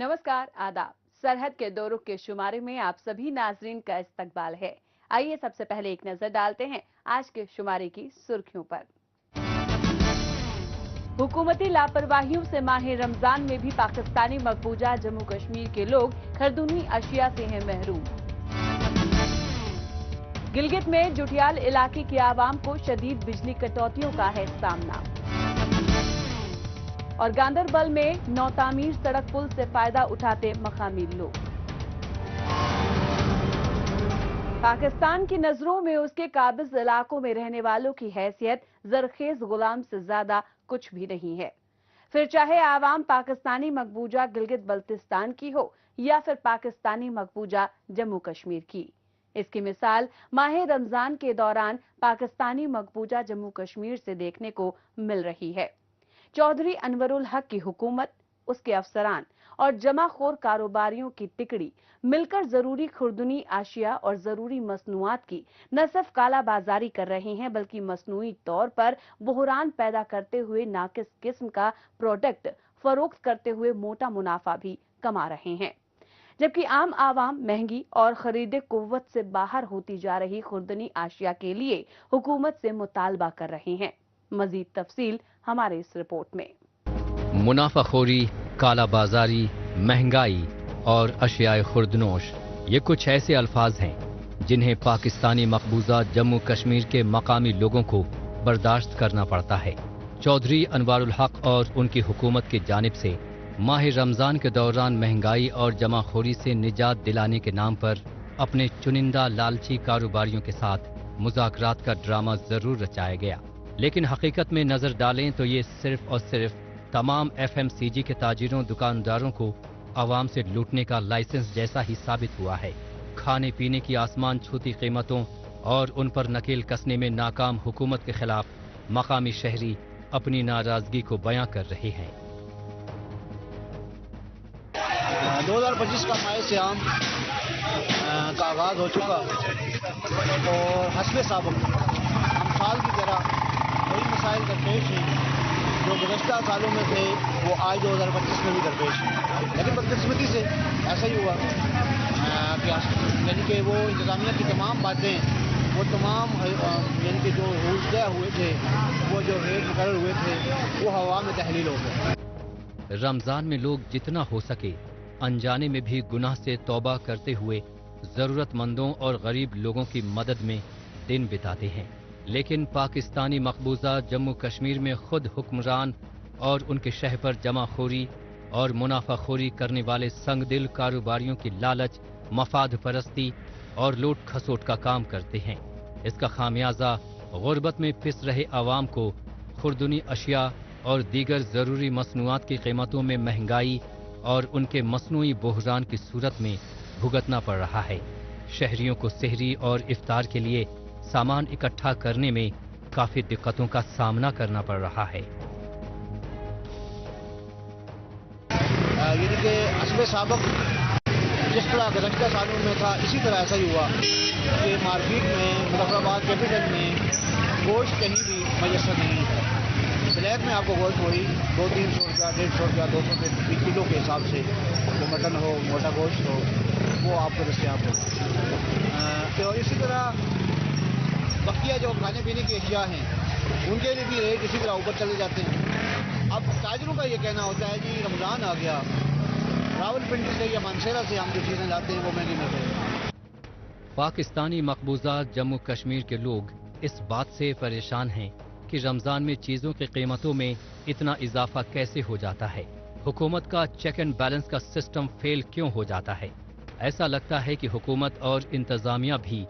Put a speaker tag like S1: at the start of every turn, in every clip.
S1: नमस्कार, आदाब। सरहद के दो रुख के शुमारे में आप सभी नाजरीन का इस्तकबाल है। आइए सबसे पहले एक नजर डालते हैं आज के शुमारे की सुर्खियों पर। हुकूमती लापरवाहियों से माह रमजान में भी पाकिस्तानी मकबूजा जम्मू कश्मीर के लोग खरदूनी अशिया से हैं महरूम। गिलगित में जुटियाल इलाके की आवाम को शदीद बिजली कटौतियों का है सामना। और गांदरबल में नौतामीर सड़क पुल से फायदा उठाते मकामी लोग। पाकिस्तान की नजरों में उसके काबिज इलाकों में रहने वालों की हैसियत जरखेज गुलाम से ज्यादा कुछ भी नहीं है। फिर चाहे आवाम पाकिस्तानी मकबूजा गिलगित बल्तिस्तान की हो या फिर पाकिस्तानी मकबूजा जम्मू कश्मीर की। इसकी मिसाल माह रमजान के दौरान पाकिस्तानी मकबूजा जम्मू कश्मीर से देखने को मिल रही है। चौधरी अनवरुल हक की हुकूमत, उसके अफसरान और जमाखोर कारोबारियों की तिकड़ी मिलकर जरूरी खुर्दनी आशिया और जरूरी मसनूआत की न सिर्फ काला बाजारी कर रहे हैं बल्कि मसनूई तौर पर बुहरान पैदा करते हुए नाकिस किस्म का प्रोडक्ट फरोख्त करते हुए मोटा मुनाफा भी कमा रहे हैं। जबकि आम आवाम महंगी और खरीदे कुव्वत से बाहर होती जा रही खुर्दनी आशिया के लिए हुकूमत से मुतालबा कर रहे हैं। मजीद तफसील हमारे इस रिपोर्ट में।
S2: मुनाफाखोरी, काला बाजारी, महंगाई और अशियाए खुर्दनोश, ये कुछ ऐसे अल्फाज हैं जिन्हें पाकिस्तानी मकबूजा जम्मू कश्मीर के मकामी लोगों को बर्दाश्त करना पड़ता है। चौधरी अनवारुल हक और उनकी हुकूमत की जानिब से माह रमजान के दौरान महंगाई और जमाखोरी से निजात दिलाने के नाम पर अपने चुनिंदा लालची कारोबारियों के साथ मुज़ाकरात का ड्रामा जरूर रचाया गया, लेकिन हकीकत में नजर डालें तो ये सिर्फ और सिर्फ तमाम FMCG के ताजिरों दुकानदारों को आवाम से लूटने का लाइसेंस जैसा ही साबित हुआ है। खाने पीने की आसमान छूती कीमतों और उन पर नकेल कसने में नाकाम हुकूमत के खिलाफ मकामी शहरी अपनी नाराजगी को बयां कर रहे हैं।
S3: 2025 का माह सियाम का आगाज हो चुका और हस्बे साबक हम साल की तरह कई मसाइल दरपेश हैं जो गुज़श्ता सालों में थे वो आज 2025 में भी दरपेश हैं। लेकिन बदकिस्मती से ऐसा ही हुआ कि यानी कि वो इंतज़ामिया की तमाम बातें, वो तमाम यानी कि जो रूल्स तय हुए थे, वो जो रेट मुकर्रर हुए थे, वो हवा में तहलील हो गए।
S2: रमजान में लोग जितना हो सके अनजाने में भी गुनाह से तौबा करते हुए जरूरतमंदों और गरीब लोगों की मदद में दिन बिताते हैं, लेकिन पाकिस्तानी मकबूजा जम्मू कश्मीर में खुद हुक्मरान और उनके शह पर जमाखोरी और मुनाफाखोरी करने वाले संगदिल कारोबारियों की लालच, मफाद परस्ती और लूट खसोट का काम करते हैं। इसका खामियाजा गुर्बत में पिस रहे आवाम को खुर्दनी अशिया और दीगर जरूरी मसनूआत की कीमतों में महंगाई और उनके मसनूई बहरान की सूरत में भुगतना पड़ रहा है। शहरियों को सहरी और इफ्तार के लिए सामान इकट्ठा करने में काफी दिक्कतों का सामना करना पड़ रहा है।
S3: यानी कि हस्बे साबक जिस तरह गुज़श्ता सालों में था, इसी तरह ऐसा ही हुआ कि मार्केट में मुजफ्फराबाद कैपिटल में गोश्त कहीं भी मैसर नहीं है। ब्लैक में आपको गोश्त वही 200-300 रुपया, 150 रुपया, 200 रुपये किलो के हिसाब से जो मटन हो, मोटा गोश्त हो, वो आपको दस्तियाब हो। तो इसी तरह बकिया जो खाने पीने की अशिया हैं उनके लिए भी रेट इसी तरह ऊपर चले जाते हैं। अब ताजरों का ये कहना होता है कि रमज़ान आ गया, रावलपिंडी से या मानसेरा से हम जो चीज़ें लाते हैं वो महंगी मिल रही है।
S2: पाकिस्तानी मकबूजा जम्मू कश्मीर के लोग इस बात से परेशान हैं कि रमजान में चीजों की कीमतों में इतना इजाफा कैसे हो जाता है। हुकूमत का चेक एंड बैलेंस का सिस्टम फेल क्यों हो जाता है। ऐसा लगता है कि हुकूमत और इंतजामिया भी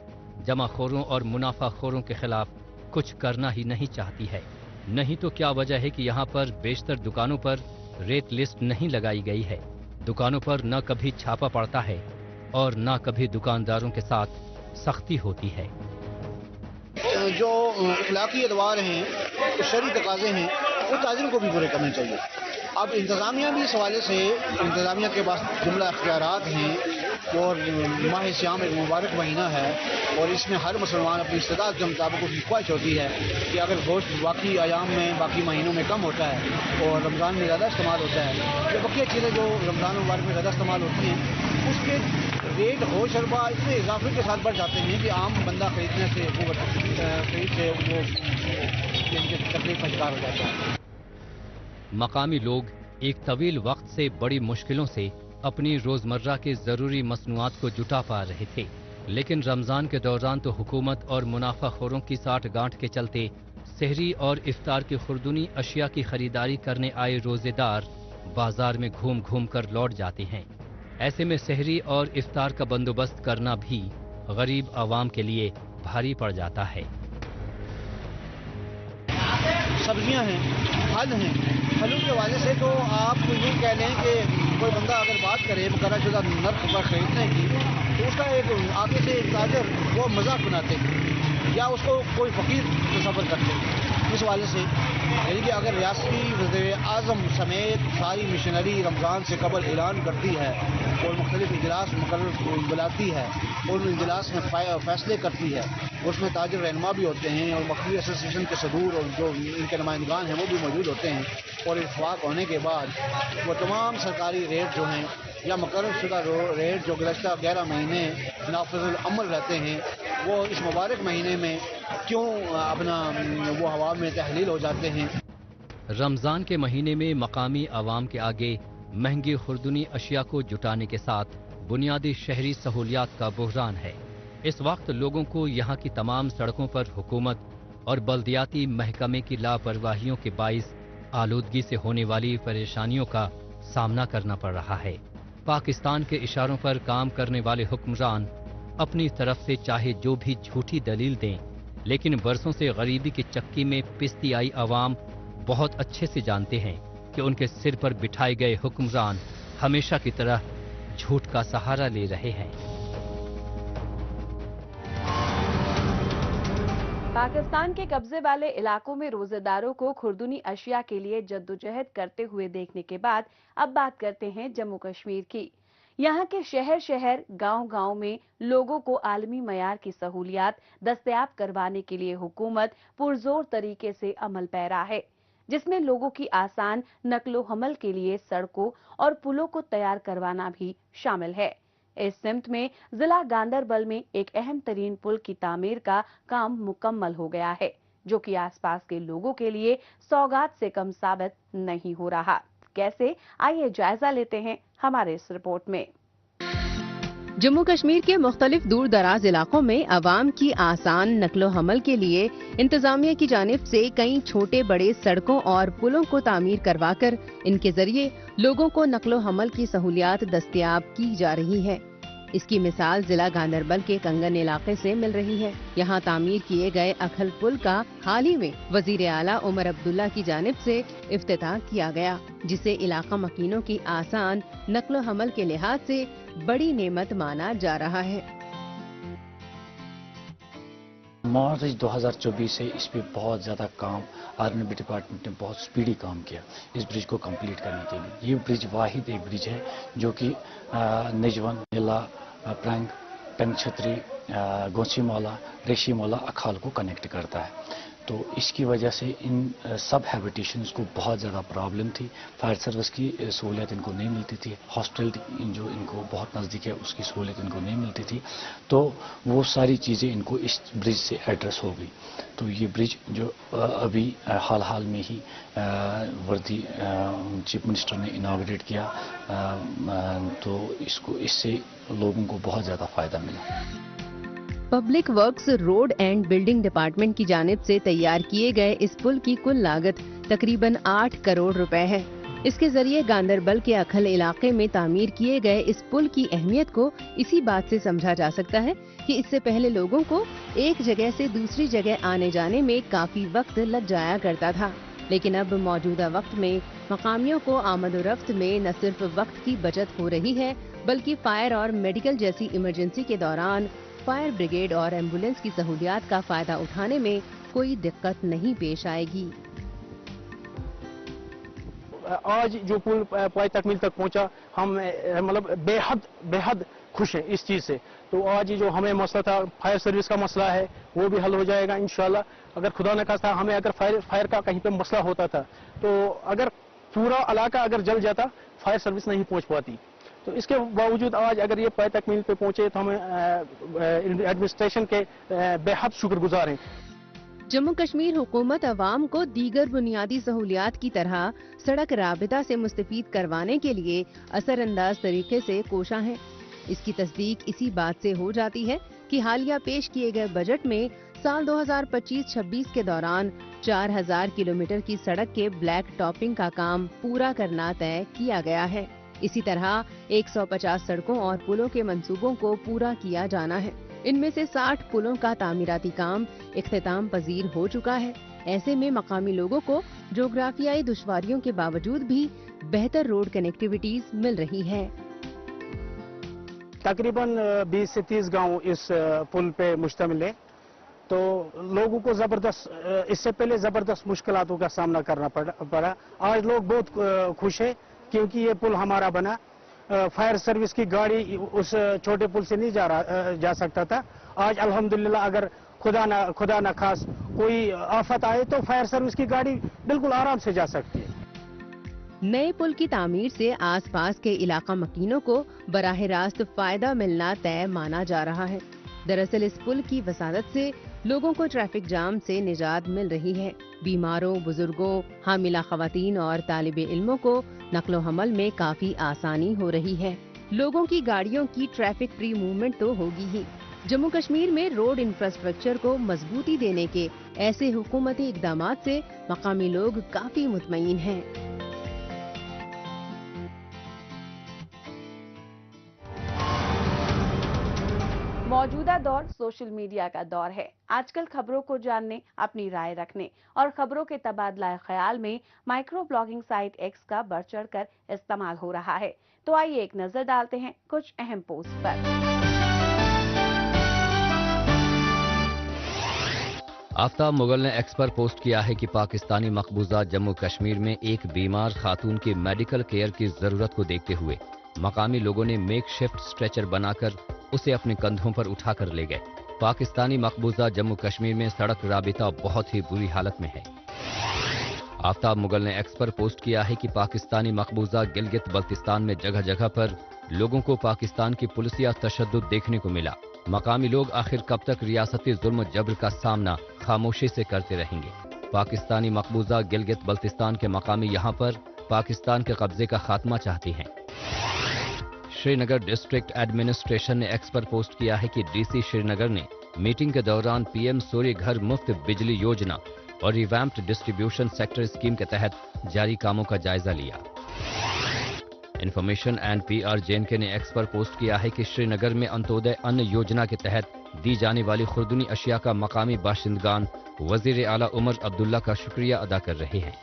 S2: जमाखोरों और मुनाफाखोरों के खिलाफ कुछ करना ही नहीं चाहती है। नहीं तो क्या वजह है कि यहाँ पर बेशतर दुकानों पर रेट लिस्ट नहीं लगाई गई है। दुकानों पर न कभी छापा पड़ता है और न कभी दुकानदारों के साथ सख्ती होती है।
S3: जो अखलाकी अदवार हैं, जो शरई तकाजे हैं, वो ताजिरों को भी पूरे करने चाहिए। اب انتظامیہ بھی اس حوالے سے انتظامیہ کے پاس جملہ اختیارات ہیں اور ماہ سیام ایک مبارک مہینہ ہے اور اس میں ہر مسلمان اپنی استطاعت کے مطابق اس کی خواہش ہوتی ہے کہ اگر گوشت باقی ایام میں باقی مہینوں میں کم ہوتا ہے اور رمضان میں زیادہ استعمال ہوتا ہے یا بقیہ چیزیں جو رمضان مبارک میں زیادہ استعمال ہوتی ہیں اس کے ریٹ ہو شربا اتنے اضافے کے ساتھ بڑھ جاتے ہیں کہ عام بندہ خرید سے وہ تکلیف کا شکار ہو جاتا ہے۔
S2: مقامی لوگ ایک طویل وقت سے بڑی مشکلوں سے اپنی روزمرہ کے ضروری مصنوعات کو جٹا پا رہے تھے، لیکن رمضان کے دوران تو حکومت اور منافع خوروں کی ساٹھ گانٹھ کے چلتے سحری اور افطار کی خوردنی اشیاء کی خریداری کرنے آئے روزے دار بازار میں گھوم گھوم کر لوٹ جاتے ہیں۔ ایسے میں سحری اور افطار کا بندوبست کرنا بھی غریب عوام کے لیے بھاری پڑ جاتا ہے۔
S3: سبزیاں ہیں، پھل ہیں، پھلوں کے حوالے سے تو آپ کو یوں کہہ لیں کہ کوئی بندہ اگر بات کرے مقررہ شدہ نرخ پر خریدنے کی تو اس کا ایک آگے سے ایک تاجر وہ مذاق بناتے ہیں یا اس کو کوئی فقیر تصور کرتے ہیں۔ اس حوالے سے یعنی کہ اگر ریاستی وزیر اعظم سمیت ساری مشنری رمضان سے قبل اعلان کرتی ہے اور مختلف اجلاس مقرر بلاتی ہے اور ان اجلاس میں فیصلے کرتی ہے، اس میں تاجر رہنما بھی ہوتے ہیں اور مقبول ایسوسیشن کے صدور اور جو ان کے نمائندگان ہیں وہ بھی موجود ہوتے ہیں، اور اتفاق ہونے کے بعد وہ تمام سرکاری ریٹ جو ہیں یا مقرر شدہ ریٹ جو گزشتہ 11 مہینے نافذ العمل رہتے ہیں وہ اس مبارک مہینے میں کیوں اپنا وہ ہوا میں تحلیل ہو جاتے ہیں۔
S2: رمضان کے مہینے میں مقامی عوام کے آگے مہنگی خوردنی اشیاء کو جٹانے کے ساتھ بنیادی شہری سہولیات کا بحران ہے۔ اس وقت لوگوں کو یہاں کی تمام سڑکوں پر حکومت اور بلدیاتی محکمے کی لاپرواہیوں کے باعث آلودگی سے ہونے والی پریشانیوں کا سامنا کرنا پڑ رہا ہے۔ پاکستان کے اشاروں پر کام کرنے والے حکمران اپنی طرف سے چاہے جو بھی جھوٹی دلیل دیں، لیکن برسوں سے غریبی کی چکی میں پستی آئی عوام بہت اچھے سے جانتے ہیں کہ ان کے سر پر بٹھائے گئے حکمران ہمیشہ کی طرح جھوٹ کا سہارا لے رہے ہیں۔
S1: پاکستان کے قبضے والے علاقوں میں روزے داروں کو خوردنی اشیاء کے لیے جدوجہد کرتے ہوئے دیکھنے کے بعد اب بات کرتے ہیں جموں کشمیر کی۔ یہاں کے شہر شہر گاؤں گاؤں میں لوگوں کو عالمی معیار کی سہولیات دستیاب کروانے کے لیے حکومت پرزور طریقے سے عمل پیرا ہے، جس میں لوگوں کی آسان نقل و حمل کے لیے سڑکوں اور پلوں کو تیار کروانا بھی شامل ہے۔ اس سمت میں ضلع گاندربل میں ایک اہم ترین پل کی تعمیر کا کام مکمل ہو گیا ہے، جو کہ آس پاس کے لوگوں کے لیے سوغات سے کم ثابت نہیں ہو رہا۔ کیسے؟ آئیے جائزہ لیتے ہیں ہمارے اس رپورٹ میں۔
S4: جموں کشمیر کے مختلف دور دراز علاقوں میں عوام کی آسان نقل و حمل کے لیے انتظامیہ کی جانب سے کئی چھوٹے بڑے سڑکوں اور پلوں کو تعمیر کروا کر ان کے ذریعے لوگوں کو نقل و حمل کی سہولیات دستیاب کی جا رہی ہے۔ اس کی مثال ضلع گاندربل کے کنگن علاقے سے مل رہی ہے۔ یہاں تعمیر کیے گئے اکھل پل کا حال ہی میں وزیر اعلیٰ عمر عبداللہ کی جانب سے افتتاح کیا گیا، جسے علاقہ مکینوں کی آسان نقل و حمل کے لحاظ سے بڑی نعمت مانا جا رہا ہے۔
S5: مارچ 2024 سے اس پہ بہت زیادہ کام آرمی ڈپارٹمنٹ نے بہت سپیڈی کام کیا اس برج کو کمپلیٹ کرنے کے لیے۔ یہ برج واحد ایک برج ہے جو کہ نجون، نیلا، پرنگ، پنگ چھتری، گوسی مولا، ریشی مولا، اکھال کو کنیکٹ کرتا ہے۔ تو اس کی وجہ سے ان سب ہیبیٹیشنز کو بہت زیادہ پرابلم تھی۔ فائر سروس کی سہولیت ان کو نہیں ملتی تھی، ہاسپٹل جو ان کو بہت نزدیک ہے اس کی سہولیت ان کو نہیں ملتی تھی، تو وہ ساری چیزیں ان کو اس برج سے ایڈریس ہو گئی۔ تو یہ برج جو ابھی حال میں ہی وردی چیف منسٹر نے اناگوریٹ کیا، تو اس سے لوگوں کو بہت زیادہ فائدہ ملا۔
S4: Public works road and building department کی جانب سے تیار کیے گئے اس پل کی کل لاگت تقریباً 8 کروڑ روپے ہے۔ اس کے ذریعے گاندربل کے اکھل علاقے میں تعمیر کیے گئے اس پل کی اہمیت کو اسی بات سے سمجھا جا سکتا ہے کہ اس سے پہلے لوگوں کو ایک جگہ سے دوسری جگہ آنے جانے میں کافی وقت لگ جایا کرتا تھا، لیکن اب موجودہ وقت میں مقامیوں کو آمد و رفت میں نہ صرف وقت کی بچت ہو رہی ہے بلکہ فائر اور میڈیکل جیسی ایمرجنسی کے دوران فائر بریگیڈ اور ایمبولینس کی سہولیات کا فائدہ اٹھانے میں کوئی دقت نہیں پیش آئے گی۔
S6: आज जो पुल पाई तकमील तक पहुंचा, हम मतलब बेहद खुश हैं इस चीज़ से। तो आज जो हमें मसला था फायर सर्विस का मसला है, वो भी हल हो जाएगा इंशाल्लाह। अगर खुदा न खास्ता हमें अगर फायर का कहीं पे मसला होता था, तो अगर पूरा इलाका अगर जल जाता, फायर सर्विस नहीं पहुंच पाती। तो इसके बावजूद आज अगर ये पाई तकमील पे पहुंचे, तो हमें एडमिनिस्ट्रेशन के बेहद शुक्रगुजार हैं।
S4: जम्मू कश्मीर हुकूमत अवाम को दीगर बुनियादी सहूलियात की तरह सड़क राबिता से मुस्तफीद करवाने के लिए असरअंदाज तरीके से कोशा है। इसकी तस्दीक इसी बात से हो जाती है कि हालिया पेश किए गए बजट में साल 2025-26 के दौरान 4000 किलोमीटर की सड़क के ब्लैक टॉपिंग का काम पूरा करना तय किया गया है। इसी तरह 150 सड़कों और पुलों के मंसूबों को पूरा किया जाना है। इनमें से 60 पुलों का तामीराती काम इख्तिताम पजीर हो चुका है। ऐसे में मकामी लोगों को जोग्राफियाई दुश्वारियों के बावजूद भी बेहतर रोड कनेक्टिविटीज मिल रही है।
S6: तकरीबन 20 से 30 गांव इस पुल पे मुश्तमिल है। तो लोगों को इससे पहले जबरदस्त मुश्किलातों का सामना करना पड़ा। आज लोग बहुत खुश है क्योंकि ये पुल हमारा बना। फायर सर्विस की गाड़ी उस छोटे पुल से नहीं जा सकता था। आज अल्हम्दुलिल्लाह अगर खुदा न खास कोई आफत आए तो फायर सर्विस की गाड़ी बिल्कुल आराम से जा सकती है।
S4: नए पुल की तामीर से आसपास के इलाका मकीनों को बराह रास्त फायदा मिलना तय माना जा रहा है। दरअसल इस पुल की वसादत से लोगों को ट्रैफिक जाम से निजात मिल रही है। बीमारों, बुजुर्गों, हामिला खवातीन और तालिबे इल्मों को नक्लो हमल में काफी आसानी हो रही है। लोगों की गाड़ियों की ट्रैफिक फ्री मूवमेंट तो होगी ही। जम्मू कश्मीर में रोड इंफ्रास्ट्रक्चर को मजबूती देने के ऐसे हुकूमती इकदामात से मकामी लोग काफी मुतमईन हैं।
S1: मौजूदा दौर सोशल मीडिया का दौर है। आजकल खबरों को जानने, अपनी राय रखने और खबरों के तबादला ख्याल में माइक्रो ब्लॉगिंग साइट एक्स का बढ़ चढ़कर इस्तेमाल हो रहा है। तो आइए एक नजर डालते हैं कुछ अहम पोस्ट पर।
S2: आफ्ताब मुगल ने एक्स पर पोस्ट किया है कि पाकिस्तानी मकबूजा जम्मू कश्मीर में एक बीमार खातून की मेडिकल केयर की जरूरत को देखते हुए मकामी लोगों ने मेक शिफ्ट स्ट्रेचर बनाकर उसे अपने कंधों पर उठाकर ले गए। पाकिस्तानी मकबूजा जम्मू कश्मीर में सड़क राबिता बहुत ही बुरी हालत में है। आफ्ताब मुगल ने एक्स पर पोस्ट किया है कि पाकिस्तानी मकबूजा गिलगित बल्तिस्तान में जगह जगह पर लोगों को पाकिस्तान की पुलिसिया तशद्दुद देखने को मिला। मकामी लोग आखिर कब तक रियासती जुल्म जबर का सामना खामोशी से करते रहेंगे। पाकिस्तानी मकबूजा गिलगित बल्तिस्तान के मकामी यहाँ पर पाकिस्तान के कब्जे का खात्मा चाहती हैं। श्रीनगर डिस्ट्रिक्ट एडमिनिस्ट्रेशन ने एक्स पर पोस्ट किया है कि डीसी श्रीनगर ने मीटिंग के दौरान पीएम सूर्य घर मुफ्त बिजली योजना और रिवैम्प्ड डिस्ट्रीब्यूशन सेक्टर स्कीम के तहत जारी कामों का जायजा लिया। इंफॉर्मेशन एंड पीआर जेएनके ने एक्स पर पोस्ट किया है कि श्रीनगर में अंत्योदय अन्न योजना के तहत दी जाने वाली खुर्दनी अशिया का मकामी बाशिंदगान वजीर आला उमर अब्दुल्ला का शुक्रिया अदा कर रहे हैं।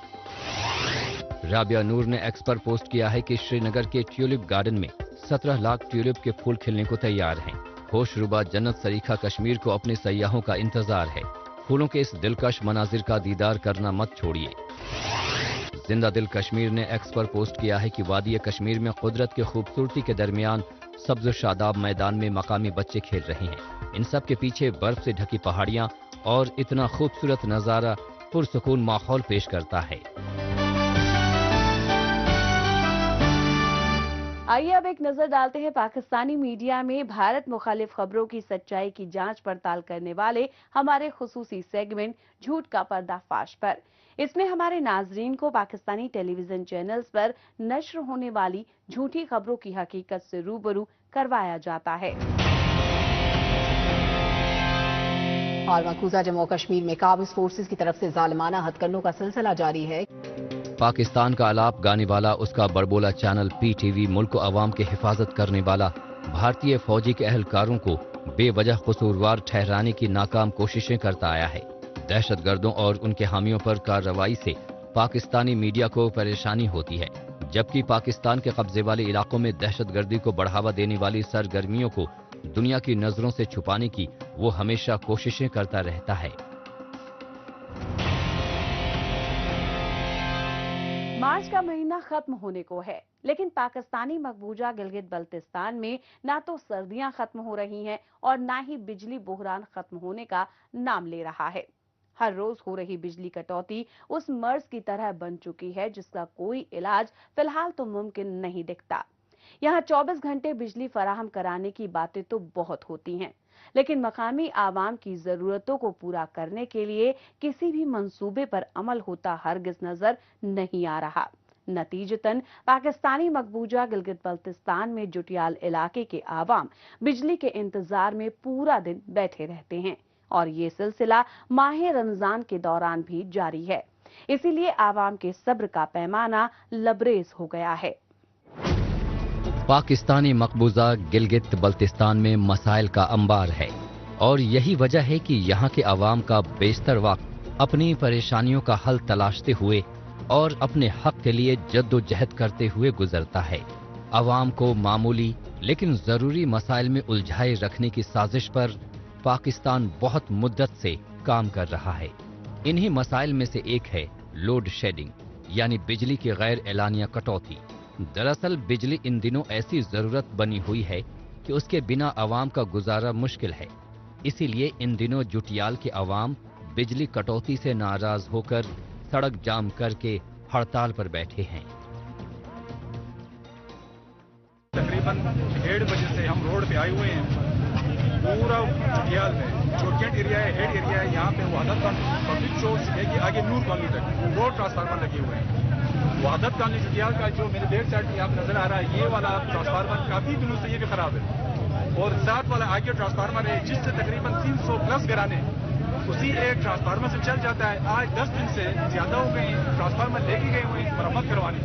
S2: राबिया नूर ने एक्स पर पोस्ट किया है कि श्रीनगर के ट्यूलिप गार्डन में 17 लाख ट्यूलिप के फूल खिलने को तैयार हैं। होशरुबा जन्नत सरीखा कश्मीर को अपने सयाहों का इंतजार है। फूलों के इस दिलकश मनाजिर का दीदार करना मत छोड़िए। जिंदा दिल कश्मीर ने एक्स पर पोस्ट किया है कि वादी कश्मीर में कुदरत के खूबसूरती के दरमियान सब्ज शादाब मैदान में मकामी बच्चे खेल रहे हैं। इन सब के पीछे बर्फ से ढकी पहाड़ियां और इतना खूबसूरत नजारा पुरसुकून माहौल पेश करता है।
S1: आइए अब एक नजर डालते हैं पाकिस्तानी मीडिया में भारत मुखालिफ खबरों की सच्चाई की जांच पड़ताल करने वाले हमारे खुसूसी सेगमेंट झूठ का पर्दाफाश पर। इसमें हमारे नाजरीन को पाकिस्तानी टेलीविजन चैनल्स पर नश्र होने वाली झूठी खबरों की हकीकत से रूबरू करवाया जाता है।
S7: और मकबूजा जम्मू कश्मीर में काबिज फोर्सेस की तरफ से जालिमाना हथकंडों का सिलसिला जारी है।
S2: पाकिस्तान का अलाप गाने वाला उसका बड़बोला चैनल पीटीवी मुल्क को अवाम की हिफाजत करने वाला भारतीय फौजी के अहलकारों को बेवजह कसूरवार ठहराने की नाकाम कोशिशें करता आया है। दहशतगर्दों और उनके हामियों पर कार्रवाई से पाकिस्तानी मीडिया को परेशानी होती है, जबकि पाकिस्तान के कब्जे वाले इलाकों में दहशतगर्दी को बढ़ावा देने वाली सरगर्मियों को दुनिया की नजरों से छुपाने की वो हमेशा कोशिशें करता रहता है।
S1: मार्च का महीना खत्म होने को है, लेकिन पाकिस्तानी मकबूजा गिलगित बल्तिस्तान में ना तो सर्दियां खत्म हो रही हैं और ना ही बिजली बहरान खत्म होने का नाम ले रहा है। हर रोज हो रही बिजली कटौती उस मर्ज की तरह बन चुकी है जिसका कोई इलाज फिलहाल तो मुमकिन नहीं दिखता। यहाँ 24 घंटे बिजली फराहम कराने की बातें तो बहुत होती हैं, लेकिन मकामी आवाम की जरूरतों को पूरा करने के लिए किसी भी मंसूबे पर अमल होता हरगिज नजर नहीं आ रहा। नतीजतन पाकिस्तानी मकबूजा गिलगित बल्तिस्तान में जुटियाल इलाके के आवाम बिजली के इंतजार में पूरा दिन बैठे रहते हैं और ये सिलसिला माह रमजान के दौरान भी जारी है। इसीलिए आवाम के सब्र का पैमाना लबरेज हो गया है।
S2: पाकिस्तानी मकबूजा गिलगित बल्तिस्तान में मसाइल का अंबार है और यही वजह है कि यहाँ के आवाम का बेशतर वक्त अपनी परेशानियों का हल तलाशते हुए और अपने हक के लिए जद्दोजहद करते हुए गुजरता है। आवाम को मामूली लेकिन जरूरी मसाइल में उलझाए रखने की साजिश पर पाकिस्तान बहुत मुद्दत से काम कर रहा है। इन्हीं मसाइल में से एक है लोड शेडिंग यानी बिजली की गैर एलानिया कटौती। दरअसल बिजली इन दिनों ऐसी जरूरत बनी हुई है कि उसके बिना आवाम का गुजारा मुश्किल है। इसीलिए इन दिनों जुटियाल के आवाम बिजली कटौती से नाराज होकर सड़क जाम करके हड़ताल पर बैठे हैं।
S8: तकरीबन 1:30 बजे से हम रोड पे आए हुए हैं। पूरा जुटियाल में जो गेट एरिया है, हेड एरिया है, यहाँ पे वहादत पब्लिक चौक से लेके आगे नूर कॉलोनी तक 2 ट्रांसफार्मर लगे हुए हैं। वहादत कॉलोनी जुटियाल का जो मेरे बैक साइड में आप नजर आ रहा है, ये वाला ट्रांसफार्मर काफी दिनों से ये भी खराब है और साथ वाला आगे ट्रांसफार्मर है जिससे तकरीबन 300 प्लस घराने उसी एक ट्रांसफार्मर से चल जाता है। आज 10 दिन से ज्यादा हो गए ट्रांसफार्मर लेके गए हुए हैं मरम्मत करवाने,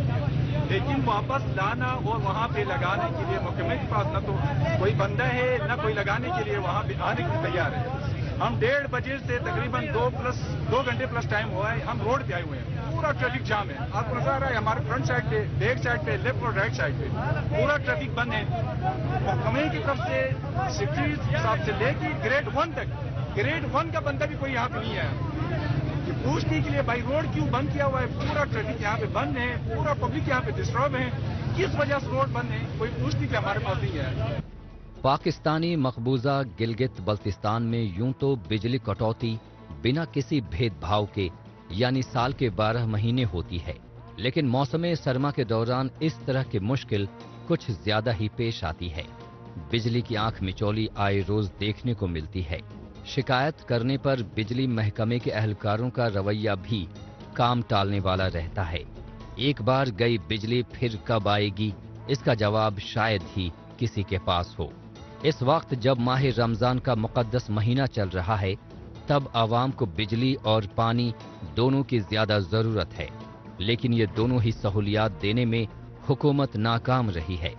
S8: लेकिन वापस लाना और वहाँ पे लगाने के लिए महकमे के पास न तो कोई बंदा है न कोई लगाने के लिए वहाँ पे आने के लिए तैयार है। हम 1:30 बजे से तकरीबन 2 घंटे प्लस टाइम हुआ है, हम रोड पे आए हुए हैं। पूरा ट्रैफिक जाम है, आपको नजर आ रहा है हमारे फ्रंट साइड पे, बैक साइड पे, लेफ्ट और राइट साइड पे पूरा ट्रैफिक बंद है। महकमे की तरफ से सेक्रेटरी साहब से लेके ग्रेड 1 तक, ग्रेड 1 का बंदा भी कोई यहाँ पे नहीं है कि पूछने के लिए भाई रोड क्यों बंद किया हुआ है। पूरा ट्रैफिक यहाँ पे बंद है, पूरा पब्लिक यहाँ पे डिस्टर्ब है, किस वजह से रोड बंद है कोई पूछने के लिए हमारे पास नहीं है।
S2: पाकिस्तानी मकबूजा गिलगित बल्तिस्तान में यूं तो बिजली कटौती बिना किसी भेदभाव के यानी साल के 12 महीने होती है, लेकिन मौसम सरमा के दौरान इस तरह की मुश्किल कुछ ज्यादा ही पेश आती है। बिजली की आंख मिचौली आए रोज देखने को मिलती है। शिकायत करने पर बिजली महकमे के अहलकारों का रवैया भी काम टालने वाला रहता है। एक बार गई बिजली फिर कब आएगी, इसका जवाब शायद ही किसी के पास हो। इस वक्त जब माह रमजान का मुकद्दस महीना चल रहा है, तब आवाम को बिजली और पानी दोनों की ज्यादा जरूरत है, लेकिन ये दोनों ही सहूलियात देने में हुकूमत नाकाम रही है।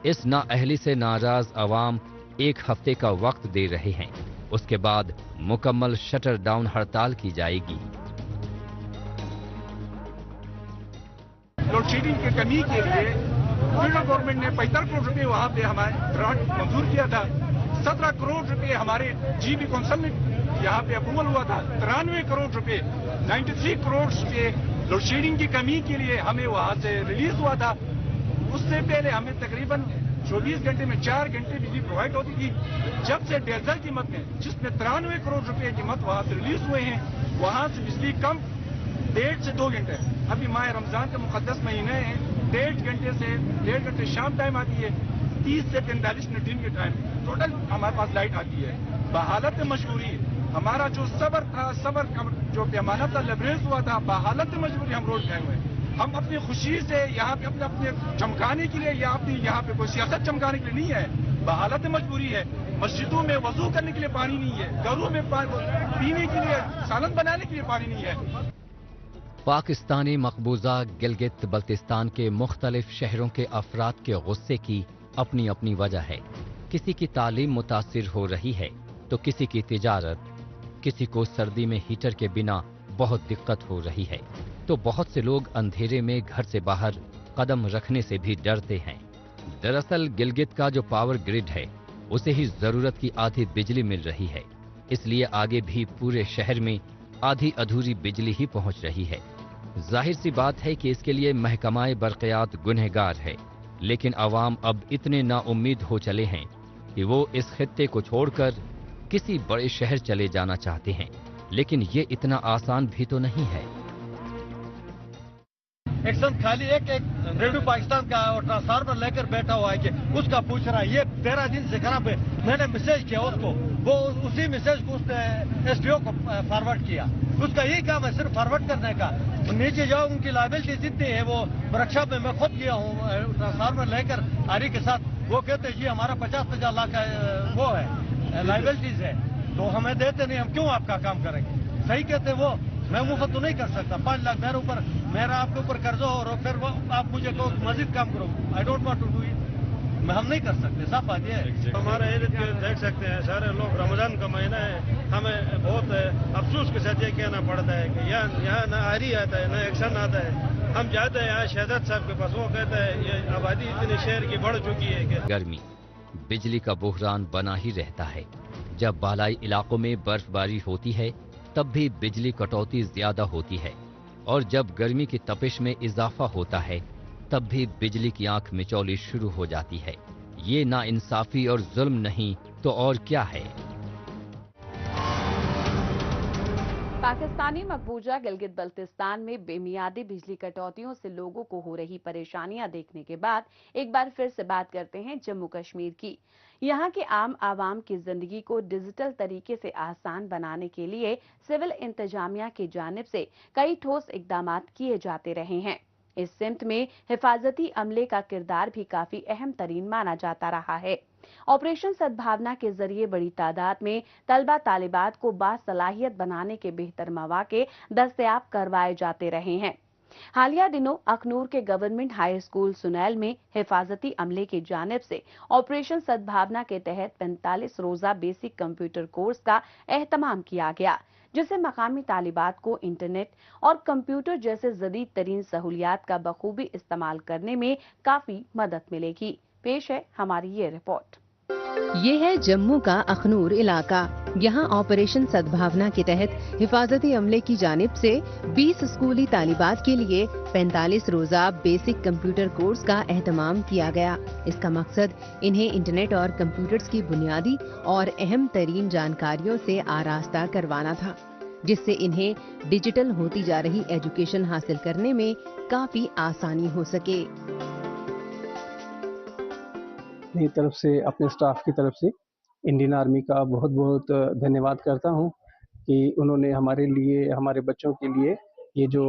S2: इस नाअहली से नाराज आवाम 1 हफ्ते का वक्त दे रहे हैं, उसके बाद मुकम्मल शटर डाउन हड़ताल की जाएगी।
S8: लोड शेडिंग की कमी के लिए फेडरल गवर्नमेंट ने 75 करोड़ रुपए वहाँ पे हमारे ग्रांट मंजूर किया था। 17 करोड़ रुपए हमारे जीबी कौंसिल में यहाँ पे अप्रूवल हुआ था। 93 करोड़ रुपए 93 करोड़ रुपए लोड शेडिंग की कमी के लिए हमें वहाँ से रिलीज हुआ था। उससे पहले हमें तकरीबन 24 घंटे में 4 घंटे बिजली प्रोवाइड होती थी। जब से डीजल कीमत में जिसमें 93 करोड़ रुपए कीमत वहाँ से रिलीज हुए हैं, वहाँ से बिजली कम 1.5 से 2 घंटे। अभी माह रमजान का मुकद्दस महीने है, 1.5 घंटे से 1.5 घंटे शाम टाइम आती है, 30 से 45 मिनट दिन के टाइम टोटल हमारे पास लाइट आती है। बहालत मजबूरी हमारा जो सबर था, सबर का जो पैमाना था लबरेज हुआ था, बहालत मजबूरी हम रोड गए हुए हैं। हम अपनी खुशी से यहाँ पे अपने चमकाने के लिए या अपनी यहाँ पे कोई सियासत चमकाने के लिए नहीं है, बहालत मजबूरी है। मस्जिदों में वजू करने के लिए पानी नहीं है, घरों में पीने के लिए सालन बनाने के लिए पानी नहीं है।
S2: पाकिस्तानी मकबूजा गिलगित बल्तिस्तान के मुख्तलिफ शहरों के अफराद के गुस्से की अपनी अपनी वजह है। किसी की तालीम मुतासिर हो रही है तो किसी की तिजारत, किसी को सर्दी में हीटर के बिना बहुत दिक्कत हो रही है, तो बहुत से लोग अंधेरे में घर से बाहर कदम रखने से भी डरते हैं। दरअसल गिलगित का जो पावर ग्रिड है उसे ही जरूरत की आधी बिजली मिल रही है, इसलिए आगे भी पूरे शहर में आधी अधूरी बिजली ही पहुंच रही है। जाहिर सी बात है कि इसके लिए महकमाए बरक़ियात गुनहगार है, लेकिन अवाम अब इतने नाउम्मीद हो चले हैं कि वो इस खित्ते को छोड़कर किसी बड़े शहर चले जाना चाहते हैं, लेकिन ये इतना आसान भी तो नहीं है।
S9: एक संत खाली एक रेडियो पाकिस्तान का और ट्रांसफार्मर लेकर बैठा हुआ है कि उसका पूछ रहा है, ये 13 दिन से खराब है। मैंने मैसेज किया उसको, वो उसी मैसेज को उसने एसडीओ को फॉरवर्ड किया। उसका यही काम है सिर्फ फॉरवर्ड करने का। नीचे जाओ, उनकी लाइबिलिटी जितनी है वो वर्कशॉप में मैं खुद गया हूँ ट्रांसफार्मर लेकर आरी के साथ। वो कहते हैं जी हमारा 50-50 लाख का वो है लाइबिलिटीज है, तो हमें देते नहीं, हम क्यों आपका काम करेंगे। सही कहते वो, मैं मुफ्त तो नहीं कर सकता। 5 लाख मेरा आपके ऊपर कर्जा हो और फिर वो आप मुझे कहो मजीद काम करो। I don't want to do it. हम नहीं कर सकते, साफ बात ये है। हमारे इर्द गिर्द देख सकते हैं सारे लोग, रमजान का महीना है, हमें बहुत अफसोस के साथ ये कहना पड़ता है कि यहाँ ना आरी आता है ना एक्शन आता है। हम जाते हैं यहाँ शहजाद साहब के पास, वो कहता है ये आबादी इतनी शहर की बढ़ चुकी है कि
S2: गर्मी, बिजली का बुहरान बना ही रहता है। जब बालाई इलाकों में बर्फबारी होती है तब भी बिजली कटौती ज्यादा होती है, और जब गर्मी की तपिश में इजाफा होता है तब भी बिजली की आंख मिचौली शुरू हो जाती है। ये नाइंसाफी और जुल्म नहीं तो और क्या है।
S1: पाकिस्तानी मकबूजा गिलगित बल्तिस्तान में बेमियादी बिजली कटौतियों से लोगों को हो रही परेशानियां देखने के बाद एक बार फिर से बात करते हैं जम्मू कश्मीर की। यहाँ के आम आवाम की जिंदगी को डिजिटल तरीके से आसान बनाने के लिए सिविल इंतजामिया की जानिब से कई ठोस इकदाम किए जाते रहे हैं। इस सिमत में हिफाजती अमले का किरदार भी काफी अहम तरीन माना जाता रहा है। ऑपरेशन सद्भावना के जरिए बड़ी तादाद में तलबा तालिबात को बासलाहियत बनाने के बेहतर मौके दस्तयाब करवाए जाते रहे हैं। हालिया दिनों अखनूर के गवर्नमेंट हाई स्कूल सुनैल में हिफाजती अमले की जानिब से ऑपरेशन सद्भावना के तहत 45 रोजा बेसिक कंप्यूटर कोर्स का एहतमाम किया गया, जिससे मकामी तालिबात को इंटरनेट और कंप्यूटर जैसे जदीद तरीन सहूलियात का बखूबी इस्तेमाल करने में काफी मदद मिलेगी। पेश है हमारी ये रिपोर्ट।
S4: ये है जम्मू का अखनूर इलाका। यहाँ ऑपरेशन सद्भावना के तहत हिफाजती अमले की जानिब से 20 स्कूली तालिबात के लिए 45 रोजा बेसिक कंप्यूटर कोर्स का एहतमाम किया गया। इसका मकसद इन्हें इंटरनेट और कंप्यूटर्स की बुनियादी और अहम तरीन जानकारियों से आरास्ता करवाना था, जिससे इन्हें डिजिटल होती जा रही एजुकेशन हासिल करने में काफी आसानी हो सके।
S10: मेरी तरफ से, अपने स्टाफ की तरफ से इंडियन आर्मी का बहुत बहुत धन्यवाद करता हूं कि उन्होंने हमारे लिए, हमारे बच्चों के लिए ये जो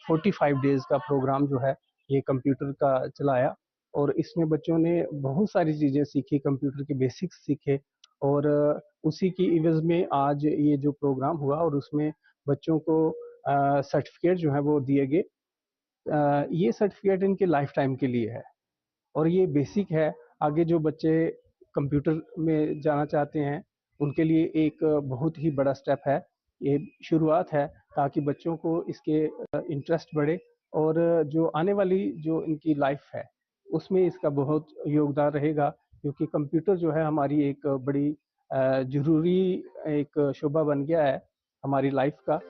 S10: 45 डेज का प्रोग्राम जो है ये कंप्यूटर का चलाया, और इसमें बच्चों ने बहुत सारी चीज़ें सीखी, कंप्यूटर के बेसिक्स सीखे, और उसी की इवज़ में आज ये जो प्रोग्राम हुआ और उसमें बच्चों को सर्टिफिकेट जो है वो दिए गए। ये सर्टिफिकेट इनके लाइफ टाइम के लिए है और ये बेसिक है। आगे जो बच्चे कंप्यूटर में जाना चाहते हैं उनके लिए एक बहुत ही बड़ा स्टेप है, ये शुरुआत है, ताकि बच्चों को इसके इंटरेस्ट बढ़े और जो आने वाली जो इनकी लाइफ है उसमें इसका बहुत योगदान रहेगा, क्योंकि कंप्यूटर जो है हमारी एक बड़ी ज़रूरी एक शोबा बन गया है हमारी लाइफ का।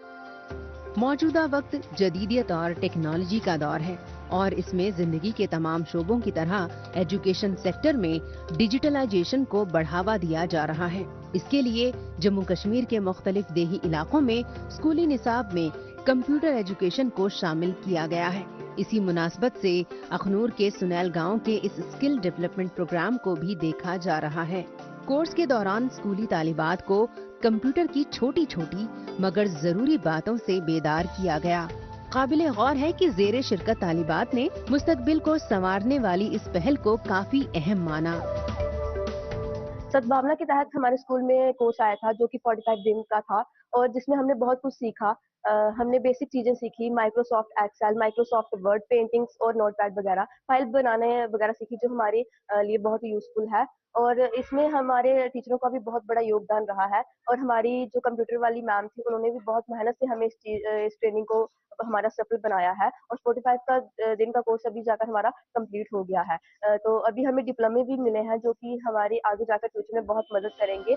S4: मौजूदा वक्त जदीदियत और टेक्नोलॉजी का दौर है और इसमें जिंदगी के तमाम शोबों की तरह एजुकेशन सेक्टर में डिजिटलाइजेशन को बढ़ावा दिया जा रहा है। इसके लिए जम्मू कश्मीर के मुख्तलिफ देही इलाकों में स्कूली निसाब में कंप्यूटर एजुकेशन को शामिल किया गया है। इसी मुनासबत से अखनूर के सुनैल गांव के इस स्किल डेवलपमेंट प्रोग्राम को भी देखा जा रहा है। कोर्स के दौरान स्कूली तालिबात को कंप्यूटर की छोटी छोटी मगर जरूरी बातों से बेदार किया गया। काबिले गौर है कि जेरे शिरकत तालिबात ने मुस्तकबिल को संवारने वाली इस पहल को काफी अहम माना।
S11: सद्भावना के तहत हमारे स्कूल में कोर्स आया था जो कि 45 दिन का था और जिसमें हमने बहुत कुछ सीखा। हमने बेसिक चीजें सीखी, Microsoft Excel, Microsoft Word, paintings और नोटपैड वगैरह, फाइल बनाने वगैरह सीखी, जो हमारे लिए बहुत यूजफुल है। और इसमें हमारे टीचरों का भी बहुत बड़ा योगदान रहा है और हमारी जो कंप्यूटर वाली मैम थी उन्होंने भी बहुत मेहनत से हमें इस ट्रेनिंग को हमारा सफल बनाया है और 45 का दिन का कोर्स अभी जाकर हमारा कंप्लीट हो गया है। तो अभी हमें डिप्लोमे भी मिले हैं जो कि हमारे आगे जाकर फ्यूचर में बहुत मदद करेंगे।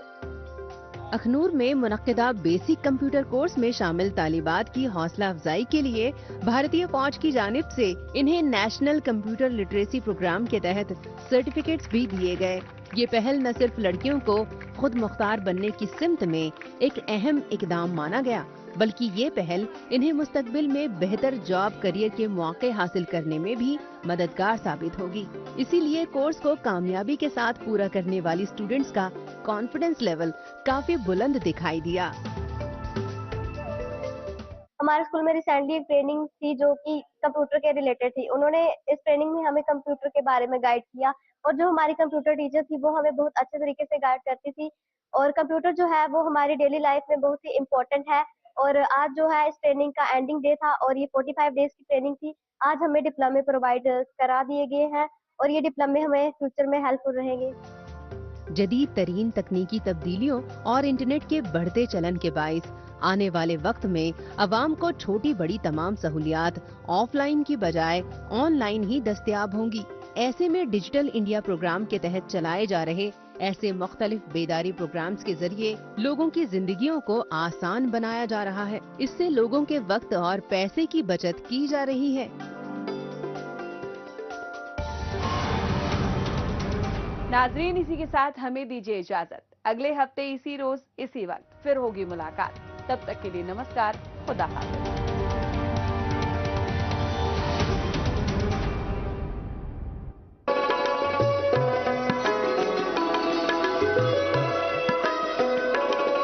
S4: अखनूर में मुनक्किदा बेसिक कंप्यूटर कोर्स में शामिल तालिबात की हौसला अफजाई के लिए भारतीय फौज की जानिब से इन्हें नेशनल कंप्यूटर लिटरेसी प्रोग्राम के तहत सर्टिफिकेट्स भी दिए गए। ये पहल न सिर्फ लड़कियों को खुद मुख्तार बनने की सिमत में एक अहम इकदाम माना गया, बल्कि ये पहल इन्हें मुस्तकबिल में बेहतर जॉब करियर के मौके हासिल करने में भी मददगार साबित होगी। इसीलिए कोर्स को कामयाबी के साथ पूरा करने वाली स्टूडेंट्स का कॉन्फिडेंस लेवल काफी बुलंद दिखाई दिया।
S11: हमारे स्कूल में रिसेंटली एक ट्रेनिंग थी जो कि कंप्यूटर के रिलेटेड थी। उन्होंने इस ट्रेनिंग में हमें कंप्यूटर के बारे में गाइड किया और जो हमारी कंप्यूटर टीचर थी वो हमें बहुत अच्छे तरीके से गाइड करती थी। और कंप्यूटर जो है वो हमारी डेली लाइफ में बहुत ही इम्पोर्टेंट है। और आज जो है इस ट्रेनिंग का एंडिंग डे था और ये 45 डेज की ट्रेनिंग थी। आज हमें डिप्लोमे प्रोवाइड करा दिए गए हैं और ये डिप्लोमे हमें फ्यूचर में हेल्पफुल रहेंगे।
S4: जदीद तरीन तकनीकी तब्दीलियों और इंटरनेट के बढ़ते चलन के बाइस आने वाले वक्त में अवाम को छोटी बड़ी तमाम सहूलियात ऑफलाइन की बजाय ऑनलाइन ही दस्तयाब होंगी। ऐसे में डिजिटल इंडिया प्रोग्राम के तहत चलाए जा रहे ऐसे मुख्तलिफ बेदारी प्रोग्राम्स के जरिए लोगों की जिंदगियों को आसान बनाया जा रहा है। इससे लोगों के वक्त और पैसे की बचत की जा रही है।
S1: नाजरीन, इसी के साथ हमें दीजिए इजाजत। अगले हफ्ते इसी रोज इसी वक्त फिर होगी मुलाकात। तब तक के लिए नमस्कार, खुदा हाफिज।